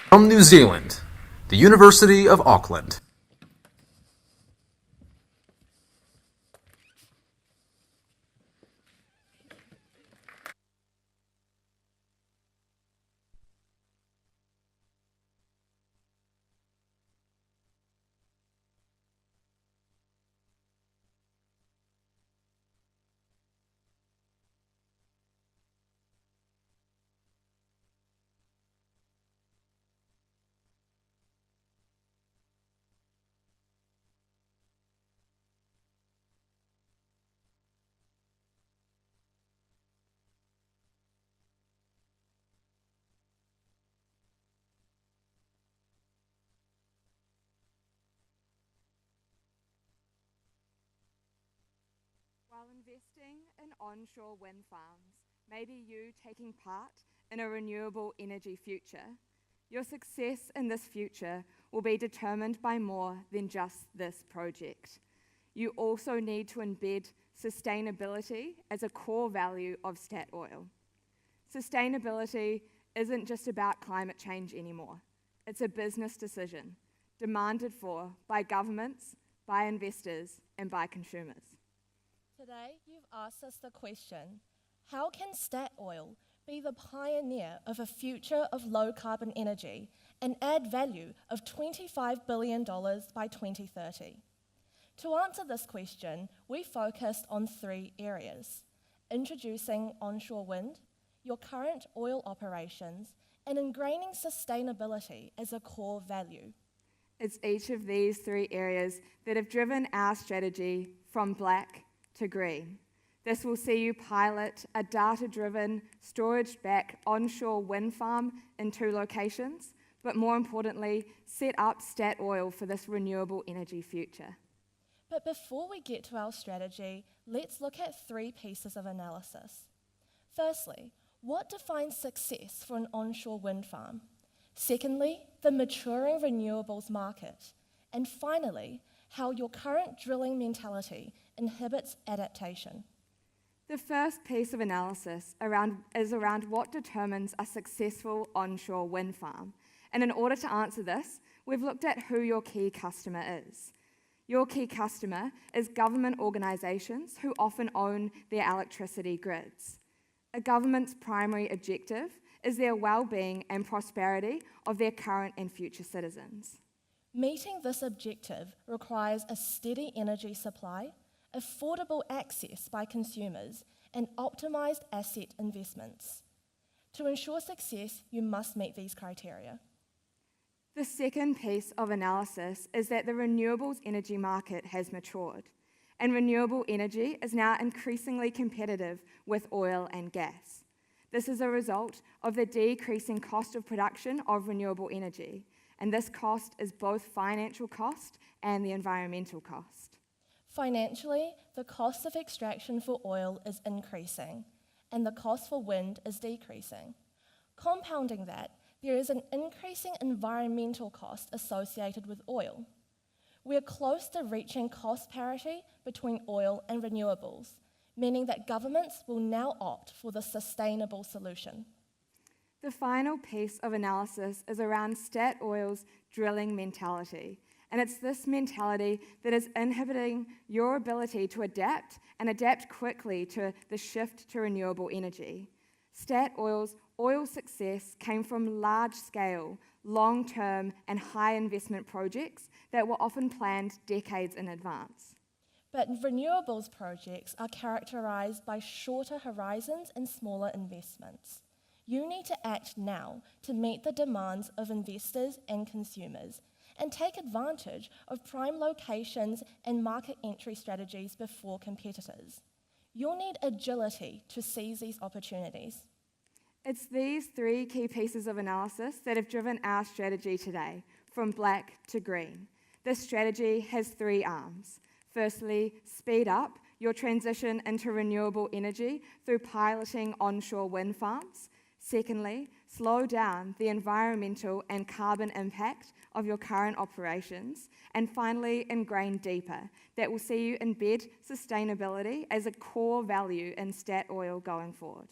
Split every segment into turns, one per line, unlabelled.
From New Zealand, the University of Auckland.
While investing in onshore wind farms may be you taking part in a renewable energy future, your success in this future will be determined by more than just this project. You also need to embed sustainability as a core value of Statoil. Sustainability isn't just about climate change anymore. It's a business decision demanded for by governments, by investors, and by consumers.
Today, you've asked us the question, how can Statoil be the pioneer of a future of low-carbon energy and add value of $25 billion by 2030? To answer this question, we focused on 3 areas: introducing onshore wind, your current oil operations, and ingraining sustainability as a core value.
It's each of these 3 areas that have driven our strategy from black to green. This will see you pilot a data-driven, storage-backed onshore wind farm in 2 locations, but more importantly, set up Statoil for this renewable energy future.
But before we get to our strategy, let's look at 3 pieces of analysis. Firstly, what defines success for an onshore wind farm? Secondly, the maturing renewables market. And finally, how your current drilling mentality inhibits adaptation.
The first piece of analysis is around what determines a successful onshore wind farm. And in order to answer this, we've looked at who your key customer is. Your key customer is government organisations who often own their electricity grids. A government's primary objective is their well-being and prosperity of their current and future citizens.
Meeting this objective requires a steady energy supply, affordable access by consumers, and optimised asset investments. To ensure success, you must meet these criteria.
The second piece of analysis is that the renewables energy market has matured, and renewable energy is now increasingly competitive with oil and gas. This is a result of the decreasing cost of production of renewable energy, and this cost is both financial cost and the environmental cost.
Financially, the cost of extraction for oil is increasing, and the cost for wind is decreasing. Compounding that, there is an increasing environmental cost associated with oil. We are close to reaching cost parity between oil and renewables, meaning that governments will now opt for the sustainable solution.
The final piece of analysis is around Statoil's drilling mentality, and it's this mentality that is inhibiting your ability to adapt and adapt quickly to the shift to renewable energy. Statoil's oil success came from large-scale, long-term and high-investment projects that were often planned decades in advance.
But renewables projects are characterised by shorter horizons and smaller investments. You need to act now to meet the demands of investors and consumers and take advantage of prime locations and market entry strategies before competitors. You'll need agility to seize these opportunities.
It's these 3 key pieces of analysis that have driven our strategy today, from black to green. This strategy has 3 arms. Firstly, speed up your transition into renewable energy through piloting onshore wind farms. Secondly, slow down the environmental and carbon impact of your current operations. And finally, ingrain deeper, that will see you embed sustainability as a core value in Statoil going forward.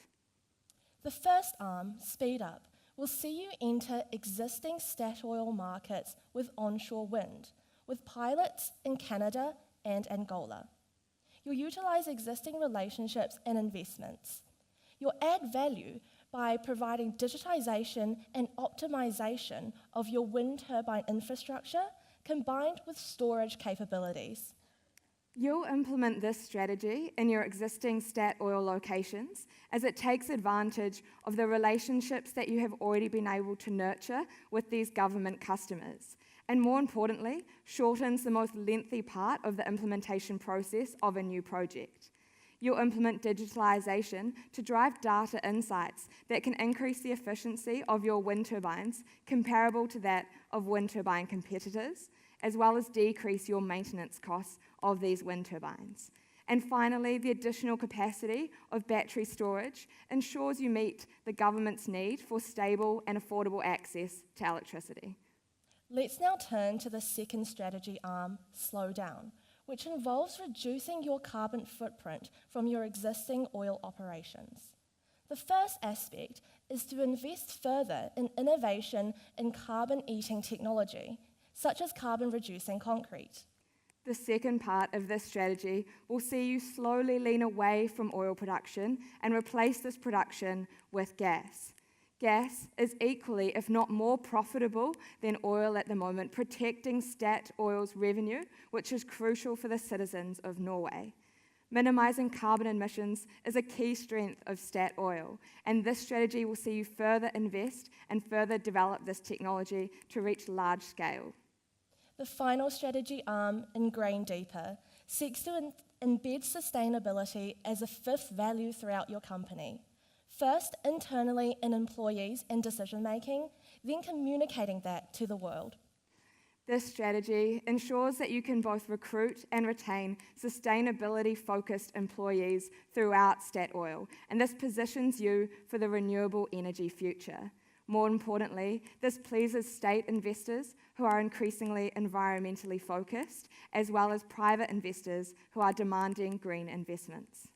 The first arm, speed up, will see you enter existing Statoil markets with onshore wind, with pilots in Canada and Angola. You'll utilise existing relationships and investments. You'll add value by providing digitisation and optimisation of your wind turbine infrastructure combined with storage capabilities.
You'll implement this strategy in your existing Statoil locations as it takes advantage of the relationships that you have already been able to nurture with these government customers, and more importantly, shortens the most lengthy part of the implementation process of a new project. You'll implement digitalisation to drive data insights that can increase the efficiency of your wind turbines comparable to that of wind turbine competitors, as well as decrease your maintenance costs of these wind turbines. And finally, the additional capacity of battery storage ensures you meet the government's need for stable and affordable access to electricity.
Let's now turn to the second strategy arm, slow down, which involves reducing your carbon footprint from your existing oil operations. The first aspect is to invest further in innovation in carbon-eating technology, such as carbon-reducing concrete.
The second part of this strategy will see you slowly lean away from oil production and replace this production with gas. Gas is equally, if not more profitable than oil at the moment, protecting Statoil's revenue, which is crucial for the citizens of Norway. Minimising carbon emissions is a key strength of Statoil, and this strategy will see you further invest and further develop this technology to reach large scale.
The final strategy arm, Ingrain Deeper, seeks to embed sustainability as a fifth value throughout your company. First, internally in employees and decision-making, then communicating that to the world.
This strategy ensures that you can both recruit and retain sustainability-focused employees throughout Statoil, and this positions you for the renewable energy future. More importantly, this pleases state investors who are increasingly environmentally focused, as well as private investors who are demanding green investments.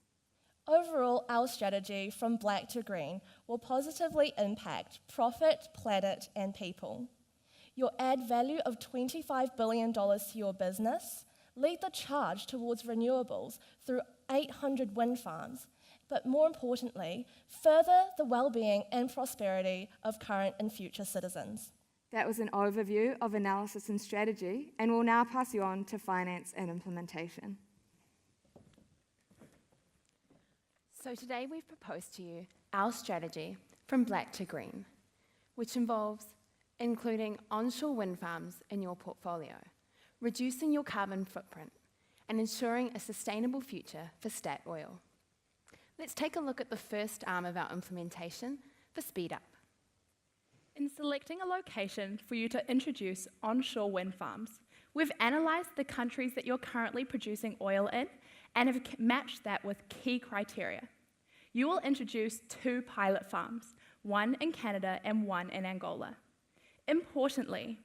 Overall, our strategy from black to green will positively impact profit, planet, and people. You'll add value of $25 billion to your business, lead the charge towards renewables through 800 wind farms, but more importantly, further the well-being and prosperity of current and future citizens.
That was an overview of analysis and strategy, and we'll now pass you on to finance and implementation.
So today we've proposed to you our strategy from black to green, which involves including onshore wind farms in your portfolio, reducing your carbon footprint, and ensuring a sustainable future for Statoil. Let's take a look at the first arm of our implementation for Speed Up.
In selecting a location for you to introduce onshore wind farms, we've analysed the countries that you're currently producing oil in and have matched that with key criteria. You will introduce 2 pilot farms, one in Canada and one in Angola. Importantly,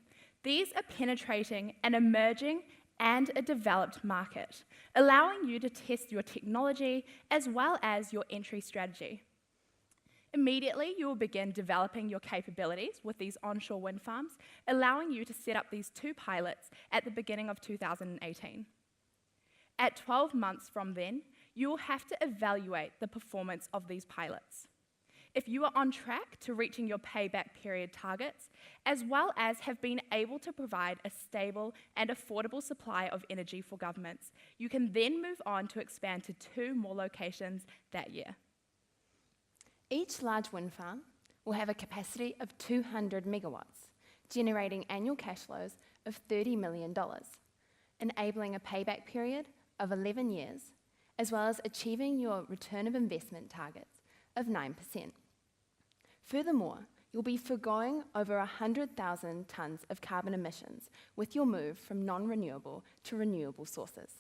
these are penetrating an emerging and a developed market, allowing you to test your technology as well as your entry strategy. Immediately, you will begin developing your capabilities with these onshore wind farms, allowing you to set up these 2 pilots at the beginning of 2018. At 12 months from then, you will have to evaluate the performance of these pilots. If you are on track to reaching your payback period targets, as well as have been able to provide a stable and affordable supply of energy for governments, you can then move on to expand to 2 more locations that year.
Each large wind farm will have a capacity of 200 megawatts, generating annual cash flows of $30 million, enabling a payback period of 11 years, as well as achieving your return of investment targets of 9%. Furthermore, you'll be foregoing over 100,000 tonnes of carbon emissions with your move from non-renewable to renewable sources.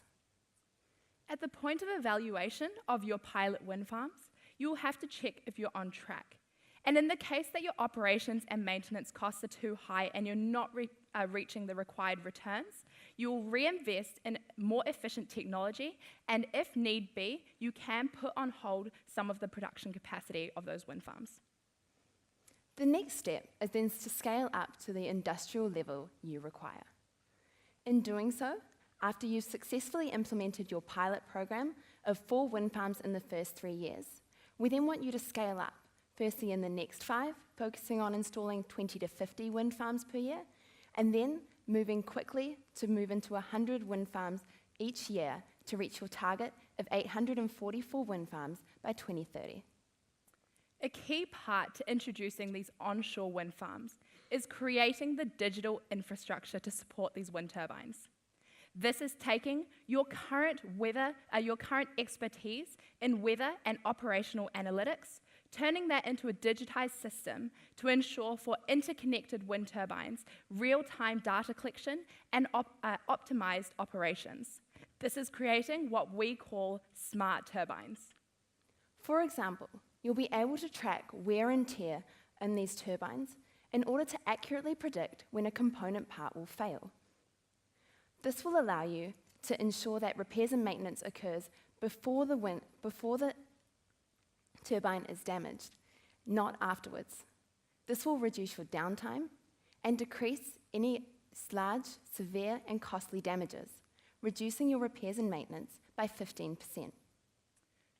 At the point of evaluation of your pilot wind farms, you will have to check if you're on track. And in the case that your operations and maintenance costs are too high and you're not reaching the required returns, you will reinvest in more efficient technology, and if need be, you can put on hold some of the production capacity of those wind farms.
The next step is then to scale up to the industrial level you require. In doing so, after you've successfully implemented your pilot program of 4 wind farms in the first 3 years, we then want you to scale up, firstly in the next 5, focusing on installing 20 to 50 wind farms per year, and then moving quickly to move into 100 wind farms each year to reach your target of 844 wind farms by 2030.
A key part to introducing these onshore wind farms is creating the digital infrastructure to support these wind turbines. This is taking your current expertise in weather and operational analytics, turning that into a digitized system to ensure for interconnected wind turbines, real-time data collection, and optimized operations. This is creating what we call smart turbines.
For example, you'll be able to track wear and tear in these turbines in order to accurately predict when a component part will fail. This will allow you to ensure that repairs and maintenance occurs before the turbine is damaged, not afterwards. This will reduce your downtime and decrease any large, severe, and costly damages, reducing your repairs and maintenance by 15%.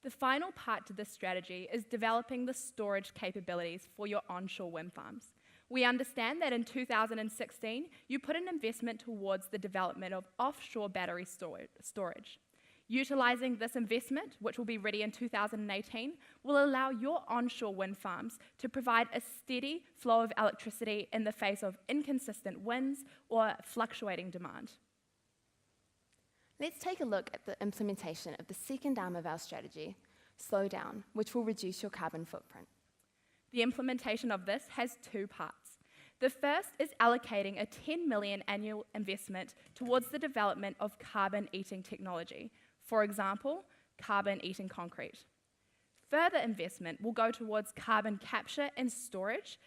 The final part to this strategy is developing the storage capabilities for your onshore wind farms. We understand that in 2016, you put an investment towards the development of offshore battery storage. Utilising this investment, which will be ready in 2018, will allow your onshore wind farms to provide a steady flow of electricity in the face of inconsistent winds or fluctuating demand.
Let's take a look at the implementation of the second arm of our strategy, Slow Down, which will reduce your carbon footprint.
The implementation of this has 2 parts. The first is allocating a $10 million annual investment towards the development of carbon-eating technology, for example, carbon-eating concrete. Further investment will go towards carbon capture and storage,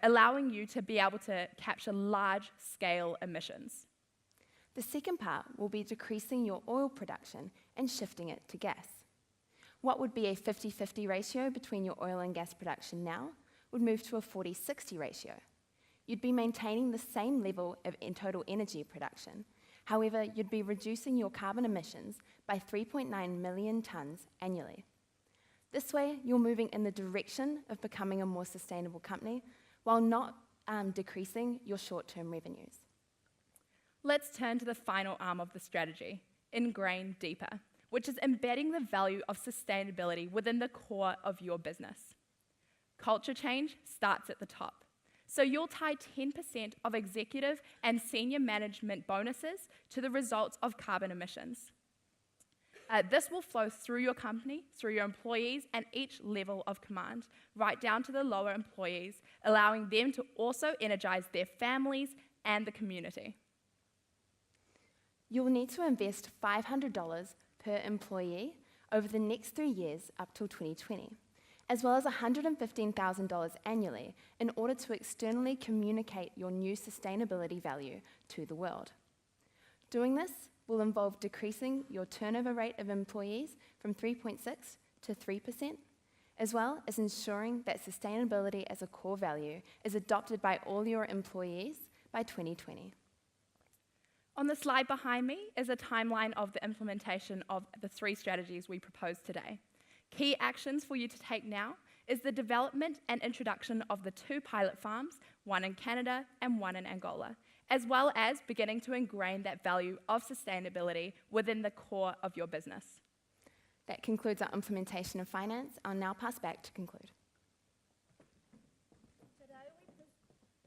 allowing you to be able to capture large-scale emissions.
The second part will be decreasing your oil production and shifting it to gas. What would be a 50-50 ratio between your oil and gas production now would move to a 40-60 ratio. You'd be maintaining the same level of total energy production. However, you'd be reducing your carbon emissions by 3.9 million tonnes annually. This way, you're moving in the direction of becoming a more sustainable company while not decreasing your short-term revenues.
Let's turn to the final arm of the strategy, Ingrain Deeper, which is embedding the value of sustainability within the core of your business. Culture change starts at the top. So you'll tie 10% of executive and senior management bonuses to the results of carbon emissions. This will flow through your company, through your employees, and each level of command, right down to the lower employees, allowing them to also energize their families and the community.
You'll need to invest $500 per employee over the next 3 years up till 2020, as well as $115,000 annually in order to externally communicate your new sustainability value to the world. Doing this will involve decreasing your turnover rate of employees from 3.6 to 3%, as well as ensuring that sustainability as a core value is adopted by all your employees by 2020.
On the slide behind me is a timeline of the implementation of the 3 strategies we proposed today. Key actions for you to take now is the development and introduction of the 2 pilot farms, one in Canada and one in Angola, as well as beginning to ingrain that value of sustainability within the core of your business.
That concludes our implementation of finance. I'll now pass back to conclude.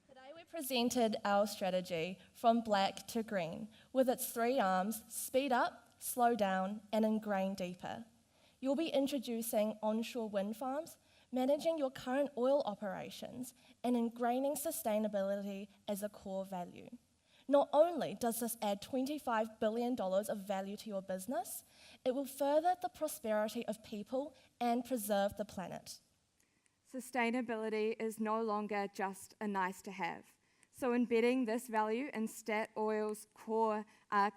Today we presented our strategy from black to green, with its 3 arms: speed up, slow down, and ingrain deeper. You'll be introducing onshore wind farms, managing your current oil operations, and ingraining sustainability as a core value. Not only does this add $25 billion of value to your business, it will further the prosperity of people and preserve the planet.
Sustainability is no longer just a nice to have. So embedding this value in Statoil's core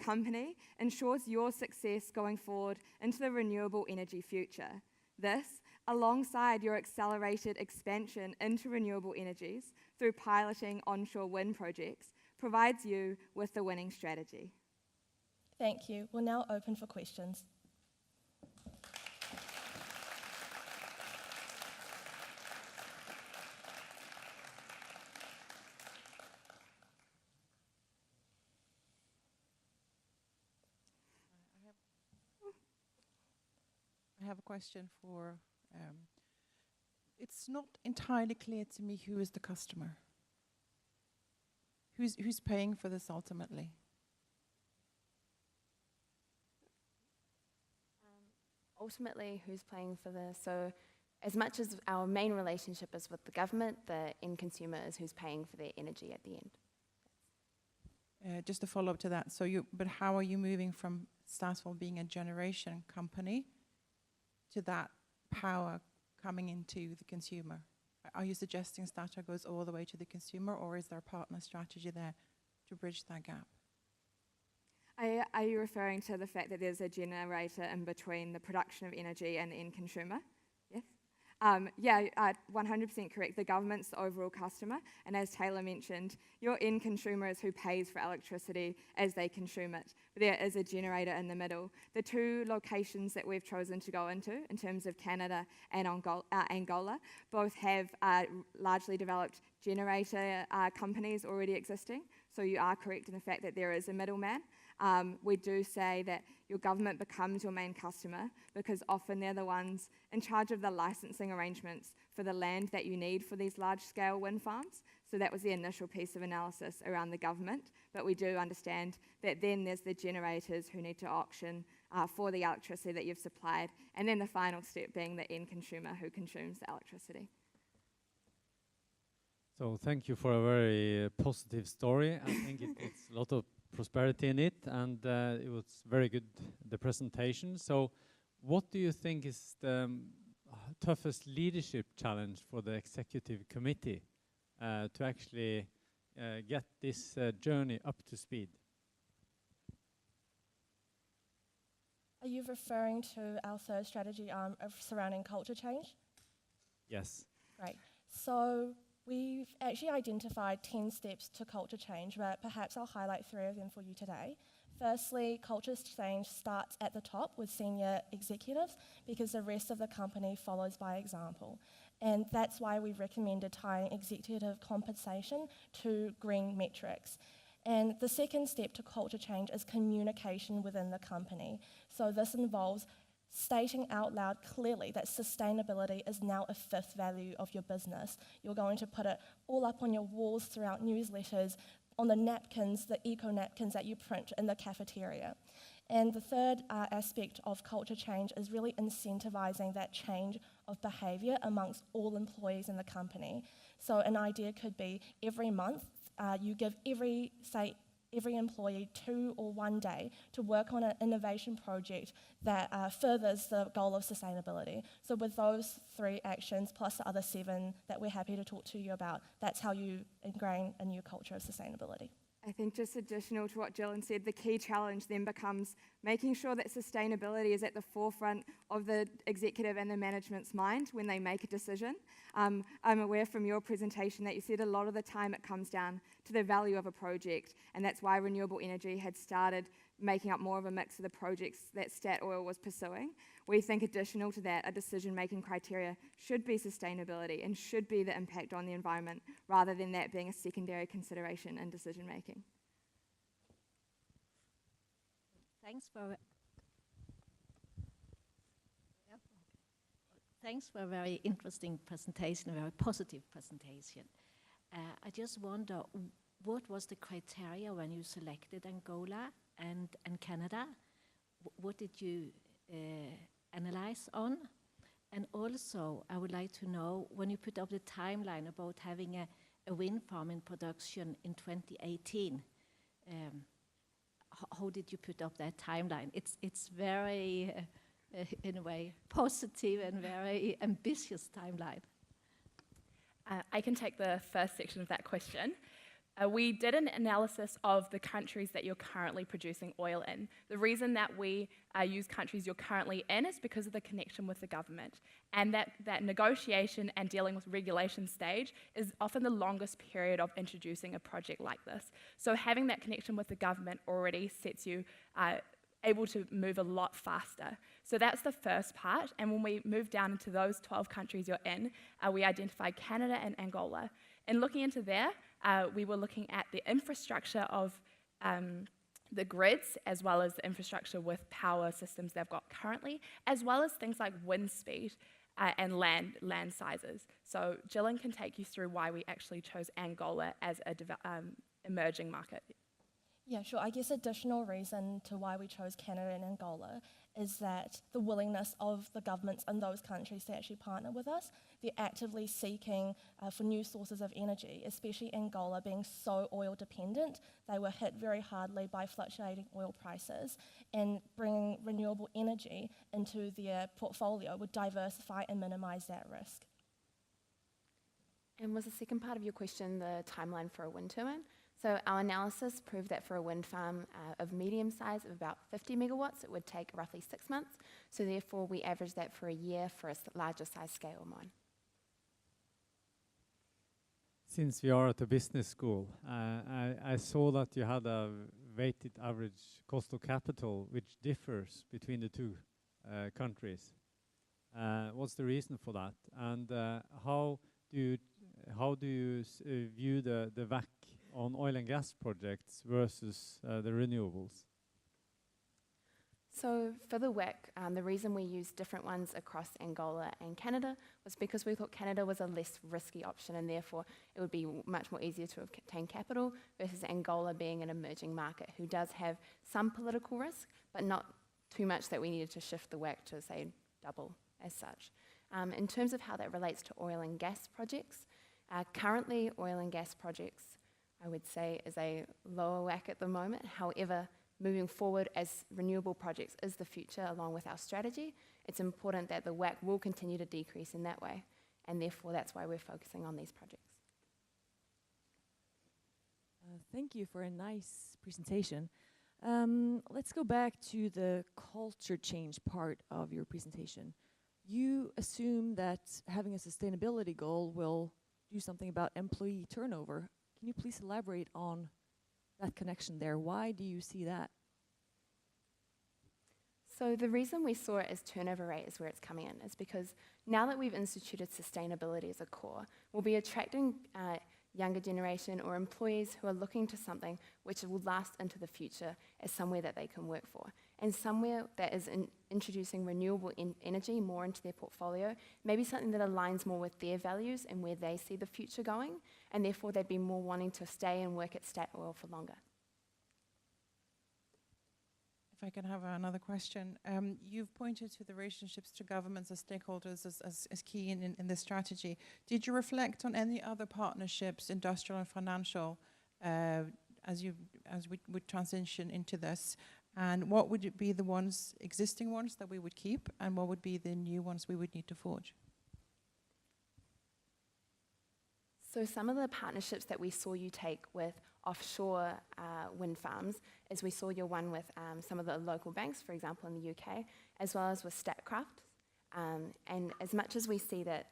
company ensures your success going forward into the renewable energy future. This, alongside your accelerated expansion into renewable energies through piloting onshore wind projects, provides you with the winning strategy.
Thank you. We're now open for questions.
I have a question for, it's not entirely clear to me who is the customer. Who's paying for this ultimately?
Ultimately, who's paying for this? So as much as our main relationship is with the government, the end consumer is who's paying for their energy at the end.
Just a follow-up to that. But how are you moving from Statoil being a generation company to that power coming into the consumer? Are you suggesting Statoil goes all the way to the consumer, or is there a partner strategy there to bridge that gap?
Are you referring to the fact that there's a generator in between the production of energy and the end consumer? Yes? 100% correct. The government's the overall customer, and as Taylor mentioned, your end consumer is who pays for electricity as they consume it. But there is a generator in the middle. The two locations that we've chosen to go into, in terms of Canada and Angola, both have largely developed generator companies already existing. So you are correct in the fact that there is a middleman. We do say that your government becomes your main customer because often they're the ones in charge of the licensing arrangements for the land that you need for these large-scale wind farms. So that was the initial piece of analysis around the government. But we do understand that then there's the generators who need to auction for the electricity that you've supplied, and then the final step being the end consumer who consumes the electricity.
So thank you for a very positive story. I think it's a lot of prosperity in it, and it was very good, the presentation. So what do you think is the toughest leadership challenge for the executive committee to actually get this journey up to speed?
Are you referring to our third strategy surrounding culture change?
Yes.
Right. So we've actually identified 10 steps to culture change, but perhaps I'll highlight 3 of them for you today. Firstly, culture change starts at the top with senior executives because the rest of the company follows by example. And that's why we recommended tying executive compensation to green metrics. And the second step to culture change is communication within the company. So this involves stating out loud clearly that sustainability is now a 5th value of your business. You're going to put it all up on your walls throughout newsletters, on the napkins, the eco napkins that you print in the cafeteria. And the third aspect of culture change is really incentivizing that change of behavior amongst all employees in the company. So an idea could be every month you give every employee 2 or 1 day to work on an innovation project that furthers the goal of sustainability. So with those 3 actions, plus the other 7 that we're happy to talk to you about, that's how you ingrain a new culture of sustainability.
I think just additional to what Gillian said, the key challenge then becomes making sure that sustainability is at the forefront of the executive and the management's mind when they make a decision. I'm aware from your presentation that you said a lot of the time it comes down to the value of a project, and that's why renewable energy had started making up more of a mix of the projects that Statoil was pursuing. We think additional to that, a decision-making criteria should be sustainability and should be the impact on the environment rather than that being a secondary consideration in decision-making.
Thanks for a very interesting presentation, a very positive presentation. I just wonder, what was the criteria when you selected Angola and Canada? What did you analyze on? And also, I would like to know, when you put up the timeline about having a wind farm in production in 2018, how did you put up that timeline? It's very, in a way, positive and very ambitious timeline.
I can take the first section of that question. We did an analysis of the countries that you're currently producing oil in. The reason that we use countries you're currently in is because of the connection with the government. And that negotiation and dealing with regulation stage is often the longest period of introducing a project like this. So having that connection with the government already sets you able to move a lot faster. So that's the first part. And when we move down into those 12 countries you're in, we identified Canada and Angola. And looking into there, we were looking at the infrastructure of the grids, as well as the infrastructure with power systems they've got currently, as well as things like wind speed and land sizes. So Gillian can take you through why we actually chose Angola as a emerging market.
Yeah, sure. I guess additional reason to why we chose Canada and Angola is that the willingness of the governments in those countries to actually partner with us. They're actively seeking for new sources of energy, especially Angola being so oil dependent. They were hit very hardly by fluctuating oil prices, and bringing renewable energy into their portfolio would diversify and minimize that risk.
And was the second part of your question the timeline for a wind turbine? So our analysis proved that for a wind farm of medium size of about 50 megawatts, it would take roughly 6 months. So therefore, we averaged that for a year for a larger size scale mine.
Since we are at a business school, I saw that you had a weighted average cost of capital, which differs between the two countries. What's the reason for that? And how do you view the WACC on oil and gas projects versus the renewables?
So for the WACC, the reason we used different ones across Angola and Canada was because we thought Canada was a less risky option, and therefore it would be much more easier to obtain capital versus Angola being an emerging market who does have some political risk, but not too much that we needed to shift the WACC to, say, double as such. In terms of how that relates to oil and gas projects, currently oil and gas projects, I would say, is a lower WACC at the moment. However, moving forward as renewable projects is the future along with our strategy, it's important that the WACC will continue to decrease in that way, and therefore that's why we're focusing on these projects.
Thank you for a nice presentation. Let's go back to the culture change part of your presentation. You assume that having a sustainability goal will do something about employee turnover. Can you please elaborate on that connection there? Why do you see that?
So the reason we saw it as turnover rate is where it's coming in is because now that we've instituted sustainability as a core, we'll be attracting younger generation or employees who are looking to something which will last into the future as somewhere that they can work for, and somewhere that is introducing renewable energy more into their portfolio, maybe something that aligns more with their values and where they see the future going, and therefore they'd be more wanting to stay and work at Statoil for longer.
If I can have another question. You've pointed to the relationships to governments as stakeholders as key in this strategy. Did you reflect on any other partnerships, industrial and financial, as we would transition into this? And what would it be the existing ones that we would keep, and what would be the new ones we would need to forge?
So some of the partnerships that we saw you take with offshore wind farms is we saw your one with some of the local banks, for example, in the UK, as well as with Statkraft. And as much as we see that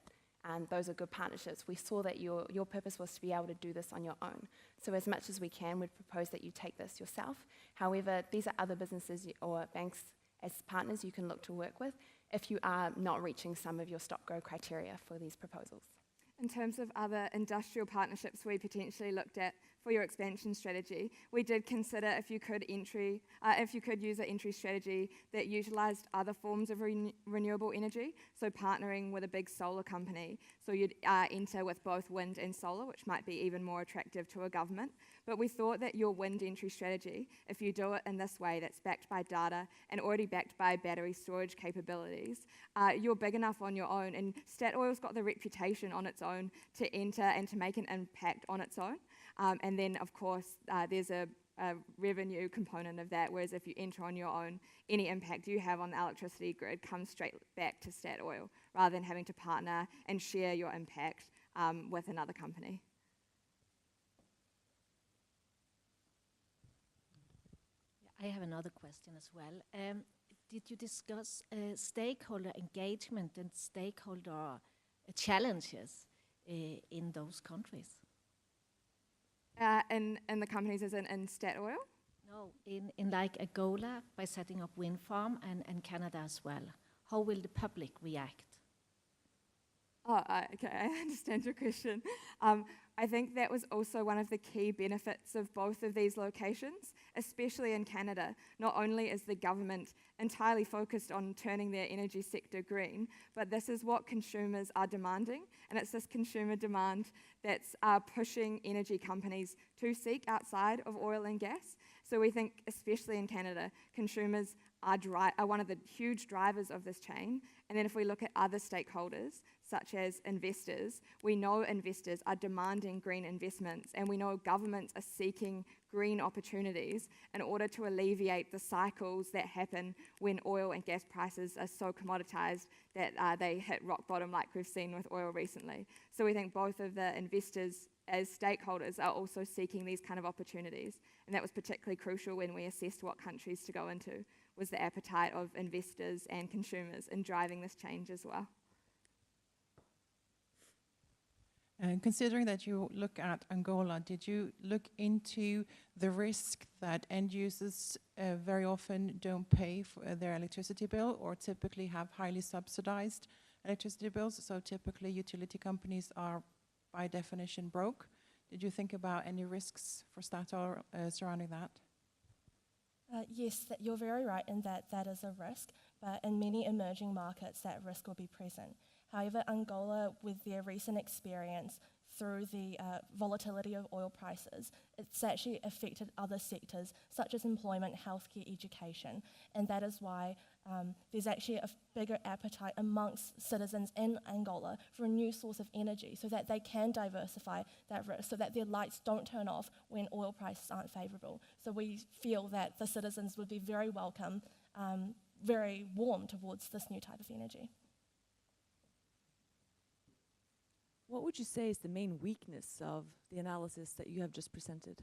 those are good partnerships, we saw that your purpose was to be able to do this on your own. So as much as we can, we'd propose that you take this yourself. However, these are other businesses or banks as partners you can look to work with if you are not reaching some of your stop-go criteria for these proposals.
In terms of other industrial partnerships we potentially looked at for your expansion strategy, we did consider if you could use an entry strategy that utilised other forms of renewable energy, so partnering with a big solar company. So you'd enter with both wind and solar, which might be even more attractive to a government. But we thought that your wind entry strategy, if you do it in this way that's backed by data and already backed by battery storage capabilities, you're big enough on your own, and Statoil's got the reputation on its own to enter and to make an impact on its own. And then, of course, there's a revenue component of that, whereas if you enter on your own, any impact you have on the electricity grid comes straight back to Statoil, rather than having to partner and share your impact with another company.
I have another question as well. Did you discuss stakeholder engagement and stakeholder challenges in those countries?
In the companies as in Statoil?
No, in like Angola, by setting up wind farm, and Canada as well. How will the public react?
Oh, okay, I understand your question. I think that was also one of the key benefits of both of these locations, especially in Canada. Not only is the government entirely focused on turning their energy sector green, but this is what consumers are demanding, and it's this consumer demand that's pushing energy companies to seek outside of oil and gas. So we think, especially in Canada, consumers are one of the huge drivers of this chain. And then if we look at other stakeholders, such as investors, we know investors are demanding green investments, and we know governments are seeking green opportunities in order to alleviate the cycles that happen when oil and gas prices are so commoditized that they hit rock bottom, like we've seen with oil recently. So we think both of the investors as stakeholders are also seeking these kind of opportunities. And that was particularly crucial when we assessed what countries to go into, was the appetite of investors and consumers in driving this change as well.
And considering that you look at Angola, did you look into the risk that end users very often don't pay for their electricity bill, or typically have highly subsidized electricity bills? So typically utility companies are by definition broke. Did you think about any risks for Statoil surrounding that?
Yes, you're very right in that that is a risk, but in many emerging markets that risk will be present. However, Angola, with their recent experience through the volatility of oil prices, it's actually affected other sectors such as employment, healthcare, education, and that is why there's actually a bigger appetite amongst citizens in Angola for a new source of energy so that they can diversify that risk, so that their lights don't turn off when oil prices aren't favourable. So we feel that the citizens would be very welcome, very warm towards this new type of energy.
What would you say is the main weakness of the analysis that you have just presented?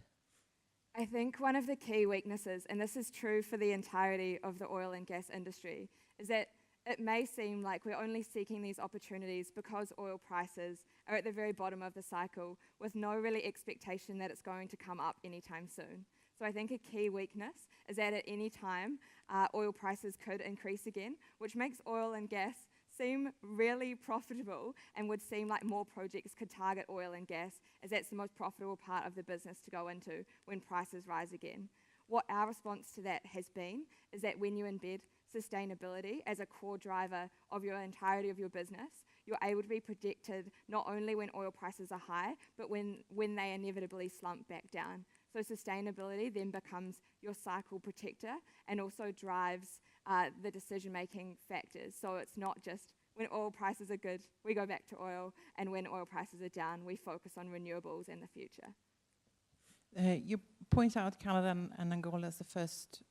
I think one of the key weaknesses, and this is true for the entirety of the oil and gas industry, is that it may seem like we're only seeking these opportunities because oil prices are at the very bottom of the cycle with no really expectation that it's going to come up anytime soon. So I think a key weakness is that at any time, oil prices could increase again, which makes oil and gas seem really profitable and would seem like more projects could target oil and gas, as that's the most profitable part of the business to go into when prices rise again. What our response to that has been is that when you embed sustainability as a core driver of your entirety of your business, you're able to be protected not only when oil prices are high, but when they inevitably slump back down. So sustainability then becomes your cycle protector and also drives the decision-making factors. So it's not just when oil prices are good, we go back to oil, and when oil prices are down, we focus on renewables in the future.
You point out Canada and Angola as the first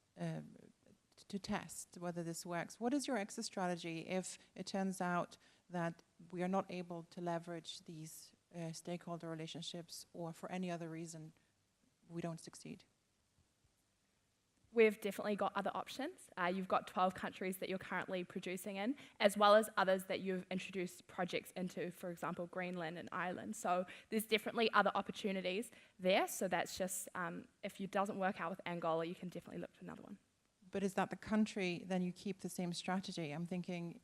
to test whether this works. What is your exit strategy if it turns out that we are not able to leverage these stakeholder relationships, or for any other reason we don't succeed?
We've definitely got other options. You've got 12 countries that you're currently producing in, as well as others that you've introduced projects into, for example, Greenland and Ireland. So there's definitely other opportunities there. So that's just, if it doesn't work out with Angola, you can definitely look for another one.
But is that the country, then you keep the same strategy? I'm thinking,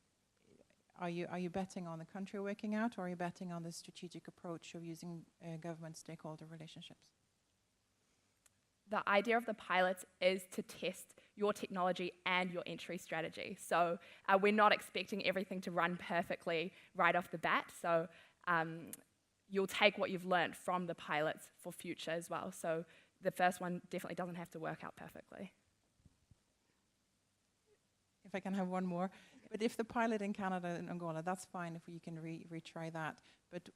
are you betting on the country working out, or are you betting on the strategic approach of using government stakeholder relationships?
The idea of the pilots is to test your technology and your entry strategy. So we're not expecting everything to run perfectly right off the bat. So you'll take what you've learned from the pilots for future as well. So the first one definitely doesn't have to work out perfectly.
If I can have one more. But if the pilot in Canada and Angola, that's fine if you can retry that. But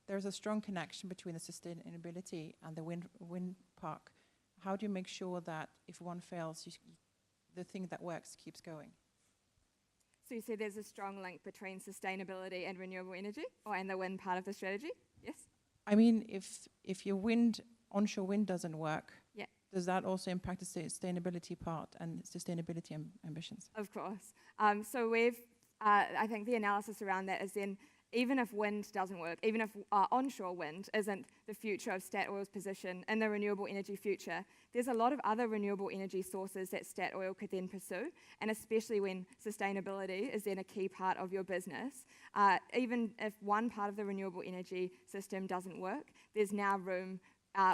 there's a strong connection between the sustainability and the wind park. How do you make sure that if one fails, the thing that works keeps going?
So you say there's a strong link between sustainability and renewable energy, and the wind part of the strategy? Yes?
I mean, if your onshore wind doesn't work,
yeah,
does that also impact the sustainability part and sustainability ambitions?
Of course. So I think the analysis around that is then, even if wind doesn't work, even if onshore wind isn't the future of Statoil's position in the renewable energy future, there's a lot of other renewable energy sources that Statoil could then pursue, and especially when sustainability is then a key part of your business. Even if one part of the renewable energy system doesn't work, there's now room,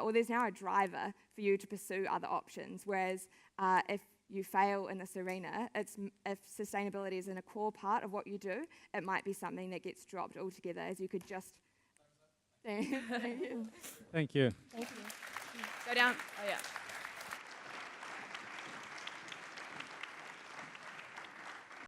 or there's now a driver for you to pursue other options, whereas if you fail in this arena, if sustainability isn't a core part of what you do, it might be something that gets dropped altogether, as you could just... Thank you.
Thank you.
Thank you.
Go down. Oh, yeah.